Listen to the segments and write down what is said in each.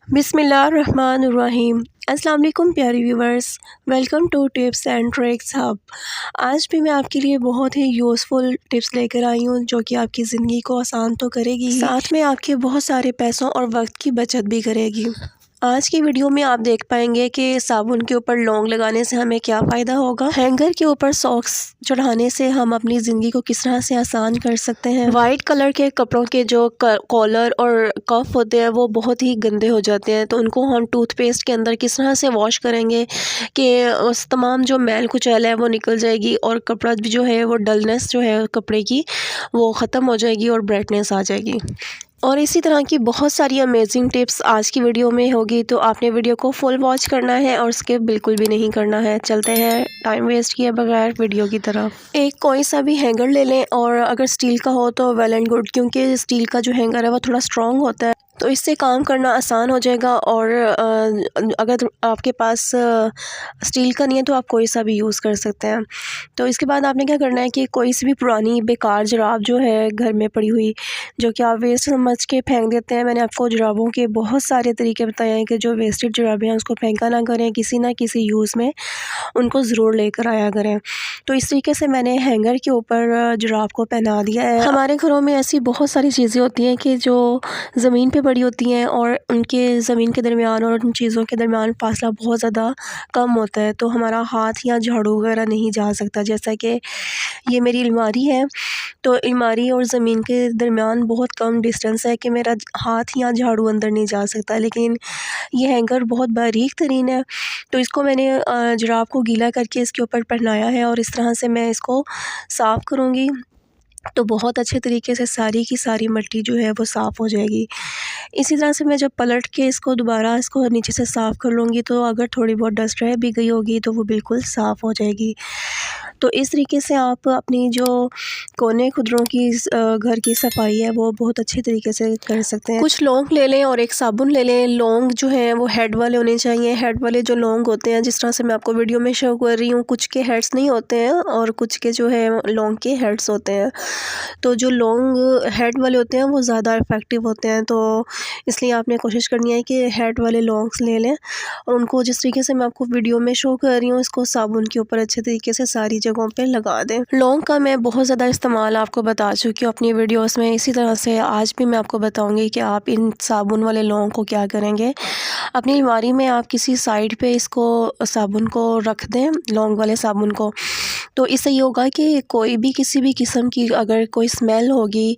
बिस्मिल्लाहिर्रहमानिर्रहीम। अस्सलाम वालेकुम प्यारे viewers, welcome to tips and tricks hub. आज भी मैं आपके लिए बहुत ही यूज़फुल टिप्स लेकर आई हूँ जो कि आपकी ज़िंदगी को आसान तो करेगी, साथ में आपके बहुत सारे पैसों और वक्त की बचत भी करेगी। आज की वीडियो में आप देख पाएंगे कि साबुन के ऊपर लौंग लगाने से हमें क्या फ़ायदा होगा, हैंगर के ऊपर सॉक्स चढ़ाने से हम अपनी ज़िंदगी को किस तरह से आसान कर सकते हैं, वाइट कलर के कपड़ों के जो कॉलर और कफ होते हैं वो बहुत ही गंदे हो जाते हैं, तो उनको हम टूथपेस्ट के अंदर किस तरह से वॉश करेंगे कि उस तमाम जो मैल कुचैल है वो निकल जाएगी और कपड़ा भी जो है वो डलनेस जो है कपड़े की वो ख़त्म हो जाएगी और ब्राइटनेस आ जाएगी। और इसी तरह की बहुत सारी अमेजिंग टिप्स आज की वीडियो में होगी, तो आपने वीडियो को फुल वॉच करना है और स्किप बिल्कुल भी नहीं करना है। चलते हैं टाइम वेस्ट किए बगैर वीडियो की तरफ। एक कोई सा भी हैंगर ले लें और अगर स्टील का हो तो वेल एंड गुड, क्योंकि स्टील का जो हैंगर है वो थोड़ा स्ट्रॉन्ग होता है तो इससे काम करना आसान हो जाएगा। और अगर आपके पास स्टील का नहीं है तो आप कोई सा भी यूज़ कर सकते हैं। तो इसके बाद आपने क्या करना है कि कोई सी भी पुरानी बेकार जुराब जो है घर में पड़ी हुई जो कि आप वेस्ट समझ के फेंक देते हैं, मैंने आपको जुराबों के बहुत सारे तरीके बताए हैं कि जो वेस्टेड जुराबें हैं उसको फेंका ना करें, किसी ना किसी यूज़ में उनको ज़रूर लेकर आया करें। तो इस तरीके से मैंने हैंगर के ऊपर जुराब को पहना दिया है। हमारे घरों में ऐसी बहुत सारी चीज़ें होती हैं कि जो ज़मीन पे पड़ी होती हैं और उनके ज़मीन के दरमियान और उन चीज़ों के दरमियान फासला बहुत ज़्यादा कम होता है, तो हमारा हाथ या झाड़ू वगैरह नहीं जा सकता। जैसा कि ये मेरी अलमारी है, तो अलमारी और ज़मीन के दरमियान बहुत कम डिस्टेंस है कि मेरा हाथ या झाड़ू अंदर नहीं जा सकता, लेकिन ये हैंगर बहुत बारीक तरीन है। तो इसको मैंने जुराब को गीला करके इसके ऊपर पहनाया है और इस तरह से मैं इसको साफ़ करूँगी तो बहुत अच्छे तरीके से सारी की सारी मिट्टी जो है वो साफ़ हो जाएगी। इसी तरह से मैं जब पलट के इसको दोबारा इसको नीचे से साफ़ कर लूँगी तो अगर थोड़ी बहुत डस्ट रह भी गई होगी तो वो बिल्कुल साफ़ हो जाएगी। तो इस तरीके से आप अपनी जो कोने खुदरों की घर की सफाई है वो बहुत अच्छे तरीके से कर सकते हैं। कुछ लौंग ले लें और एक साबुन ले लें। लौंग जो है वो हेड वाले होने चाहिए। हेड वाले जो लौंग होते हैं, जिस तरह से मैं आपको वीडियो में शो कर रही हूँ, कुछ के हेड्स नहीं होते हैं और कुछ के जो है लौंग के हेड्स होते हैं। तो जो लौंग हेड वाले होते हैं वो ज़्यादा इफ़ेक्टिव होते हैं, तो इसलिए आपने कोशिश करनी है कि हेड वाले लौंग्स ले लें और उनको जिस तरीके से मैं आपको वीडियो में शो कर रही हूँ इसको साबुन के ऊपर अच्छे तरीके से सारी जगहों पे लगा दें। लौंग का मैं बहुत ज़्यादा इस्तेमाल आपको बता चुकी हूँ अपनी वीडियोस में, इसी तरह से आज भी मैं आपको बताऊँगी कि आप इन साबुन वाले लौंग को क्या करेंगे। अपनी अलमारी में आप किसी साइड पे इसको साबुन को रख दें, लौंग वाले साबुन को, तो इससे ये होगा कि कोई भी किसी भी किस्म की अगर कोई स्मेल होगी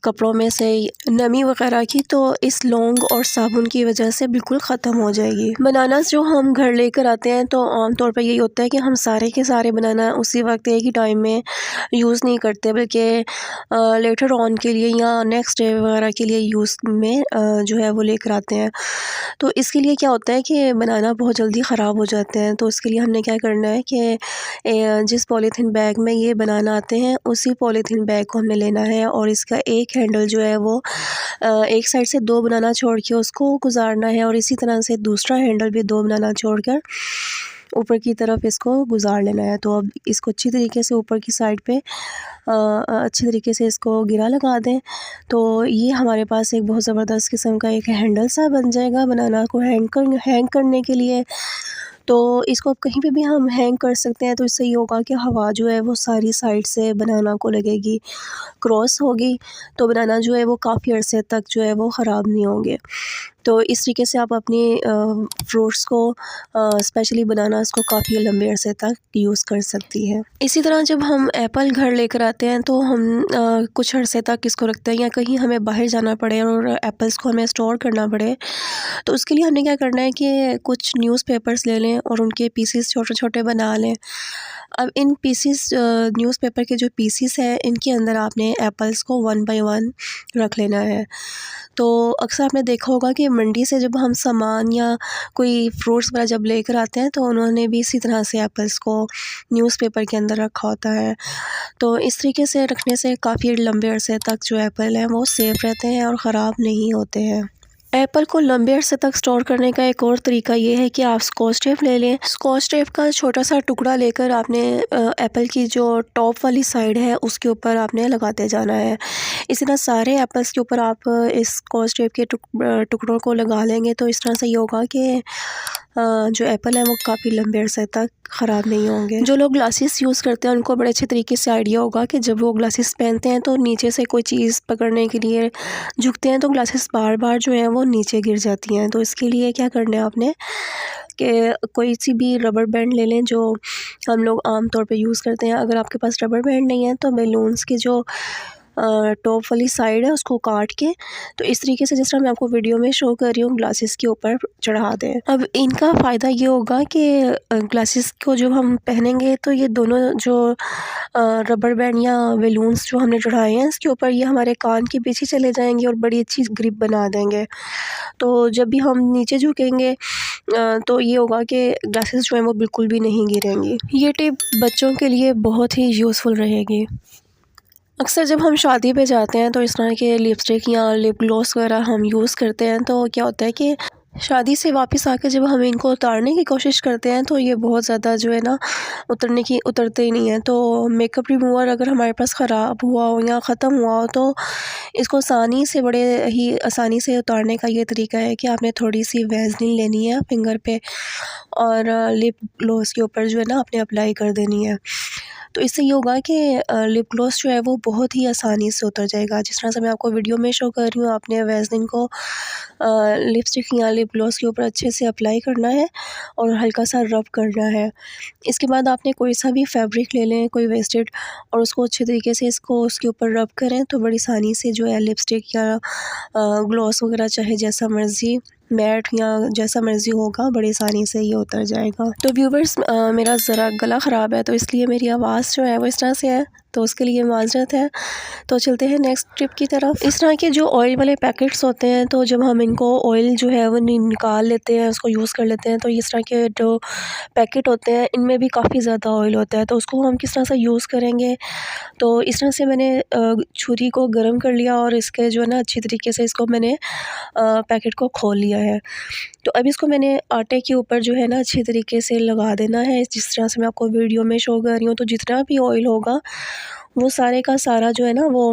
कपड़ों में से नमी वगैरह की तो इस लौंग और साबुन की वजह से बिल्कुल ख़त्म हो जाएगी। बनानास जो हम घर लेकर आते हैं तो आमतौर पर यही होता है कि हम सारे के सारे बनाना उसी वक्त एक ही टाइम में यूज़ नहीं करते, बल्कि लेटर ऑन के लिए या नेक्स्ट डे वगैरह के लिए यूज़ में जो है वो लेकर आते हैं। तो इसके लिए क्या होता है कि बनाना बहुत जल्दी ख़राब हो जाते हैं, तो उसके लिए हमने क्या करना है कि जिस पॉलीथीन बैग में ये बनाना आते हैं उसी पॉलीथीन बैग को हमने लेना है और इसका एक हैंडल जो है वो एक साइड से 2 बनाना छोड़ के उसको गुजारना है और इसी तरह से दूसरा हैंडल भी 2 बनाना छोड़कर ऊपर की तरफ इसको गुजार लेना है। तो अब इसको अच्छी तरीके से ऊपर की साइड पे अच्छी तरीके से इसको गिरा लगा दें, तो ये हमारे पास एक बहुत ज़बरदस्त किस्म का एक हैंडल सा बन जाएगा बनाना को हैंग करने के लिए। तो इसको अब कहीं पे भी हम हैंग कर सकते हैं, तो इससे ये होगा कि हवा जो है वो सारी साइड से बनाना को लगेगी, क्रॉस होगी, तो बनाना जो है वो काफ़ी अरसे तक जो है वो ख़राब नहीं होंगे। तो इस तरीके से आप अपनी फ्रूट्स को स्पेशली बनानास को काफ़ी लंबे अरसे तक यूज़ कर सकती हैं। इसी तरह जब हम एप्पल घर लेकर आते हैं तो हम कुछ अरसे तक इसको रखते हैं या कहीं हमें बाहर जाना पड़े और एप्पल्स को हमें स्टोर करना पड़े, तो उसके लिए हमने क्या करना है कि कुछ न्यूज़पेपर्स ले लें और उनके पीसेस छोटे छोटे बना लें। अब इन पीसेस न्यूज़पेपर के जो पीसेस हैं इनके अंदर आपने एप्पल्स को 1 बाय 1 रख लेना है। तो अक्सर आपने देखा होगा कि मंडी से जब हम सामान या कोई फ्रूट्स वगैरह जब लेकर आते हैं तो उन्होंने भी इसी तरह से एप्पल्स को न्यूज़पेपर के अंदर रखा होता है। तो इस तरीके से रखने से काफ़ी लंबे अरसे तक जो एप्पल हैं वो सेफ़ रहते हैं और ख़राब नहीं होते हैं। एप्पल को लंबे अरसे तक स्टोर करने का एक और तरीका ये है कि आप स्कॉच टेप ले लें। स्कॉच टेप का छोटा सा टुकड़ा लेकर आपने एप्पल की जो टॉप वाली साइड है उसके ऊपर आपने लगाते जाना है। इसी तरह सारे एप्पल्स के ऊपर आप इस स्कॉच टेप के टुकड़ों को लगा लेंगे तो इस तरह से ये होगा कि जो एप्पल है वो काफ़ी लंबे अरसे तक ख़राब नहीं होंगे। जो लोग ग्लासेस यूज़ करते हैं उनको बड़े अच्छे तरीके से आइडिया होगा कि जब वो ग्लासेस पहनते हैं तो नीचे से कोई चीज़ पकड़ने के लिए झुकते हैं तो ग्लासेस बार बार जो है वो नीचे गिर जाती हैं। तो इसके लिए क्या करना है आपने कि कोई सी भी रबर बैंड ले लें जो हम लोग आम तौर पे यूज़ करते हैं। अगर आपके पास रबर बैंड नहीं है तो बैलून्स की जो टॉप वाली साइड है उसको काट के तो इस तरीके से जिस तरह मैं आपको वीडियो में शो कर रही हूँ ग्लासेस के ऊपर चढ़ा दें। अब इनका फ़ायदा ये होगा कि ग्लासेस को जब हम पहनेंगे तो ये दोनों जो रबर बैंड या बैलून्स जो हमने चढ़ाए हैं इसके ऊपर ये हमारे कान के पीछे चले जाएंगे और बड़ी अच्छी ग्रिप बना देंगे। तो जब भी हम नीचे झुकेंगे तो ये होगा कि ग्लासेस जो हैं वो बिल्कुल भी नहीं गिरेंगी। ये टिप बच्चों के लिए बहुत ही यूज़फुल रहेगी। अक्सर जब हम शादी पे जाते हैं तो इस तरह के लिपस्टिक या लिप ग्लॉस वगैरह हम यूज़ करते हैं तो क्या होता है कि शादी से वापस आके जब हम इनको उतारने की कोशिश करते हैं तो ये बहुत ज़्यादा जो है ना उतरते ही नहीं हैं। तो मेकअप रिमूवर अगर हमारे पास ख़राब हुआ हो या ख़त्म हुआ हो तो इसको बड़े ही आसानी से उतारने का ये तरीका है कि आपने थोड़ी सी वैसलीन लेनी है फिंगर पे और लिप ग्लॉस के ऊपर जो है ना आपने अप्लाई कर देनी है। तो इससे ये होगा कि लिप ग्लॉस जो है वो बहुत ही आसानी से उतर जाएगा। जिस तरह से मैं आपको वीडियो में शो कर रही हूँ आपने वैसलीन को लिपस्टिक या लिप ग्लॉस के ऊपर अच्छे से अप्लाई करना है और हल्का सा रब करना है। इसके बाद आपने कोई सा भी फैब्रिक ले लें कोई वेस्टेड और उसको अच्छे तरीके से इसको उसके ऊपर रब करें तो बड़ी आसानी से जो है लिपस्टिक या ग्लॉस वगैरह चाहे जैसा मर्ज़ी मैट या जैसा मर्ज़ी होगा बड़ी आसानी से ये उतर जाएगा। तो व्यूवर्स मेरा ज़रा गला ख़राब है तो इसलिए मेरी आवाज़ जो है वो इस तरह से है तो उसके लिए माज़रत है। तो चलते हैं नेक्स्ट टिप की तरफ। इस तरह के जो ऑयल वाले पैकेट्स होते हैं तो जब हम इनको ऑयल जो है वो निकाल लेते हैं उसको यूज़ कर लेते हैं तो इस तरह के जो पैकेट होते हैं इनमें भी काफ़ी ज़्यादा ऑयल होता है तो उसको हम किस तरह से यूज़ करेंगे। तो इस तरह से मैंने छुरी को गर्म कर लिया और इसके जो है ना अच्छी तरीके से इसको मैंने पैकेट को खोल लिया है। तो अब इसको मैंने आटे के ऊपर जो है ना अच्छी तरीके से लगा देना है जिस तरह से मैं आपको वीडियो में शो कर रही हूँ। तो जितना भी ऑयल होगा वो सारे का सारा जो है ना वो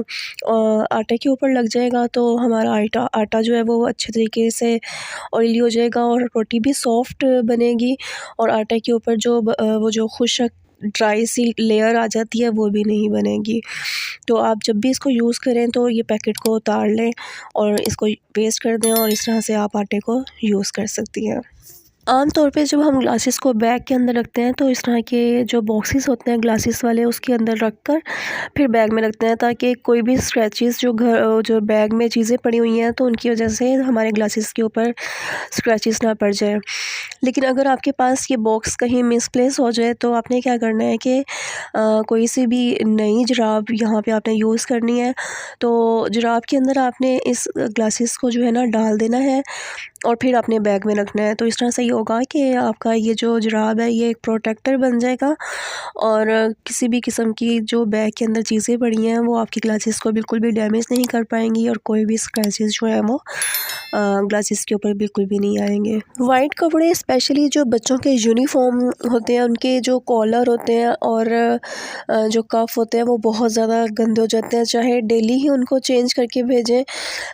आटे के ऊपर लग जाएगा तो हमारा आटा जो है वो अच्छे तरीके से ऑयली हो जाएगा और रोटी भी सॉफ्ट बनेगी और आटे के ऊपर जो वो जो खुशक ड्राई सी लेयर आ जाती है वो भी नहीं बनेगी। तो आप जब भी इसको यूज़ करें तो ये पैकेट को उतार लें और इसको पेस्ट कर दें और इस तरह से आप आटे को यूज़ कर सकती हैं। आम तौर पे जब हम ग्लासेस को बैग के अंदर रखते हैं तो इस तरह के जो बॉक्सेस होते हैं ग्लासेस वाले उसके अंदर रख कर फिर बैग में रखते हैं ताकि कोई भी स्क्रैचेस जो बैग में चीज़ें पड़ी हुई हैं तो उनकी वजह से हमारे ग्लासेस के ऊपर स्क्रैचेस ना पड़ जाए। लेकिन अगर आपके पास ये बॉक्स कहीं मिसप्लेस हो जाए तो आपने क्या करना है कि कोई सी भी नई जुराब यहाँ पे आपने यूज़ करनी है। तो जुराब के अंदर आपने इस ग्लासेस को जो है ना डाल देना है और फिर अपने बैग में रखना है। तो इस तरह से ये होगा कि आपका ये जो जुराब है ये एक प्रोटेक्टर बन जाएगा और किसी भी किस्म की जो बैग के अंदर चीज़ें पड़ी हैं वो आपकी ग्लासेस को बिल्कुल भी डैमेज नहीं कर पाएंगी और कोई भी स्क्रैचेस जो है वो ग्लासेस के ऊपर बिल्कुल भी नहीं आएंगे। वाइट कपड़े स्पेशली जो बच्चों के यूनिफॉर्म होते हैं उनके जो कॉलर होते हैं और जो कफ होते हैं वो बहुत ज़्यादा गंदे हो जाते हैं। चाहे डेली ही उनको चेंज करके भेजें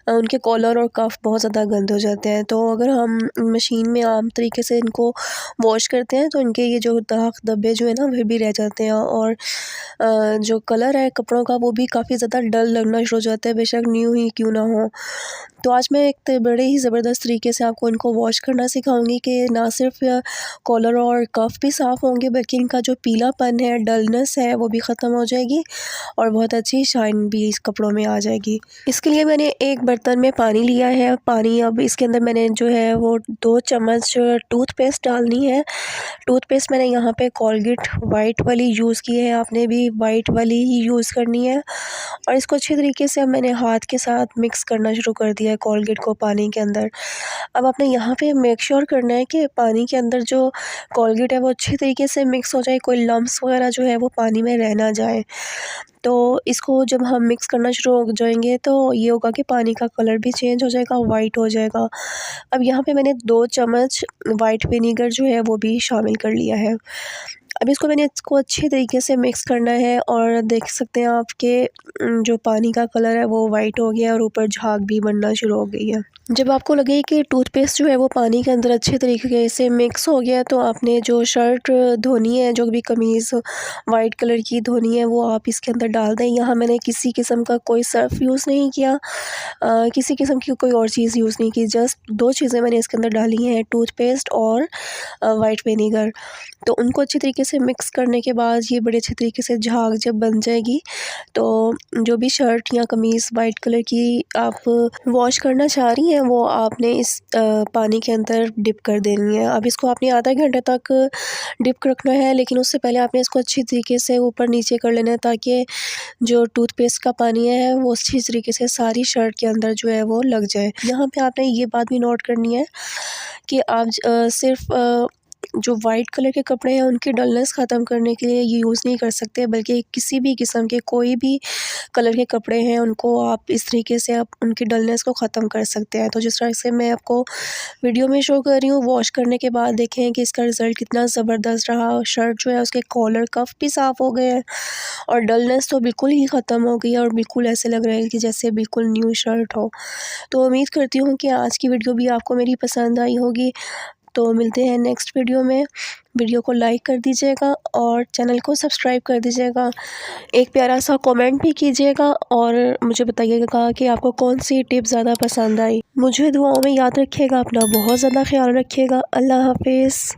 उनके कॉलर और कफ बहुत ज़्यादा गंदे हो जाते हैं। तो अगर हम मशीन में आम तरीके से इनको वॉश करते हैं तो इनके ये जो दाग धब्बे जो है ना वह भी रह जाते हैं और जो कलर है कपड़ों का वो भी काफ़ी ज़्यादा डल लगना शुरू हो जाता है बेशक न्यू ही क्यों ना हो। तो आज मैं एक बड़े ही ज़बरदस्त तरीके से आपको इनको वॉश करना सिखाऊंगी कि ना सिर्फ कॉलर और कफ भी साफ़ होंगे बल्कि इनका जो पीलापन है डलनेस है वो भी ख़त्म हो जाएगी और बहुत अच्छी शाइन भी इस कपड़ों में आ जाएगी। इसके लिए मैंने एक बर्तन में पानी लिया है। पानी अब इसके अंदर मैंने जो है वो 2 चम्मच टूथपेस्ट डालनी है। टूथपेस्ट मैंने यहाँ पे कोलगेट वाइट वाली यूज़ की है आपने भी वाइट वाली ही यूज़ करनी है और इसको अच्छे तरीके से अब मैंने हाथ के साथ मिक्स करना शुरू कर दिया है कोलगेट को पानी के अंदर। अब आपने यहाँ पे मेक श्योर करना है कि पानी के अंदर जो कोलगेट है वो अच्छी तरीके से मिक्स हो जाए, कोई लम्स वगैरह जो है वो पानी में रह ना जाए। तो इसको जब हम मिक्स करना शुरू हो जाएंगे तो ये होगा कि पानी का कलर भी चेंज हो जाएगा, वाइट हो जाएगा। अब यहाँ पे मैंने 2 चम्मच वाइट विनीगर जो है वो भी शामिल कर लिया है। अब इसको अच्छे तरीके से मिक्स करना है और देख सकते हैं आप कि जो पानी का कलर है वो वाइट हो गया और ऊपर झाग भी बनना शुरू हो गई है। जब आपको लगे कि टूथपेस्ट जो है वो पानी के अंदर अच्छे तरीके से मिक्स हो गया तो आपने जो शर्ट धोनी है, जो भी कमीज़ वाइट कलर की धोनी है, वो आप इसके अंदर डाल दें। यहाँ मैंने किसी किस्म का कोई सर्फ यूज़ नहीं किया, किसी किस्म की कोई और चीज़ यूज़ नहीं की। जस्ट 2 चीज़ें मैंने इसके अंदर डाली हैं, टूथपेस्ट और वाइट विनीगर। तो उनको अच्छी तरीके से मिक्स करने के बाद ये बड़े अच्छे तरीके से झाग जब बन जाएगी तो जो भी शर्ट या कमीज़ वाइट कलर की आप वॉश करना चाह रही हैं वो आपने इस पानी के अंदर डिप कर देनी है। अब इसको आपने आधा घंटे तक डिप रखना है, लेकिन उससे पहले आपने इसको अच्छी तरीके से ऊपर नीचे कर लेना है ताकि जो टूथपेस्ट का पानी है वो अच्छी तरीके से सारी शर्ट के अंदर जो है वो लग जाए। यहाँ पे आपने ये बात भी नोट करनी है कि आप सिर्फ जो वाइट कलर के कपड़े हैं उनकी डलनेस ख़त्म करने के लिए ये यूज़ नहीं कर सकते, बल्कि किसी भी किस्म के कोई भी कलर के कपड़े हैं उनको आप इस तरीके से आप उनकी डलनेस को ख़त्म कर सकते हैं। तो जिस तरह से मैं आपको वीडियो में शो कर रही हूँ, वॉश करने के बाद देखें कि इसका रिज़ल्ट कितना ज़बरदस्त रहा। शर्ट जो है उसके कॉलर कफ भी साफ़ हो गए हैं और डलनेस तो बिल्कुल ही ख़त्म हो गई है और बिल्कुल ऐसे लग रहा है कि जैसे बिल्कुल न्यू शर्ट हो। तो उम्मीद करती हूँ कि आज की वीडियो भी आपको मेरी पसंद आई होगी। तो मिलते हैं नेक्स्ट वीडियो में। वीडियो को लाइक कर दीजिएगा और चैनल को सब्सक्राइब कर दीजिएगा। एक प्यारा सा कमेंट भी कीजिएगा और मुझे बताइएगा कि आपको कौन सी टिप ज़्यादा पसंद आई। मुझे दुआओं में याद रखिएगा, अपना बहुत ज़्यादा ख्याल रखिएगा। अल्लाह हाफिज़।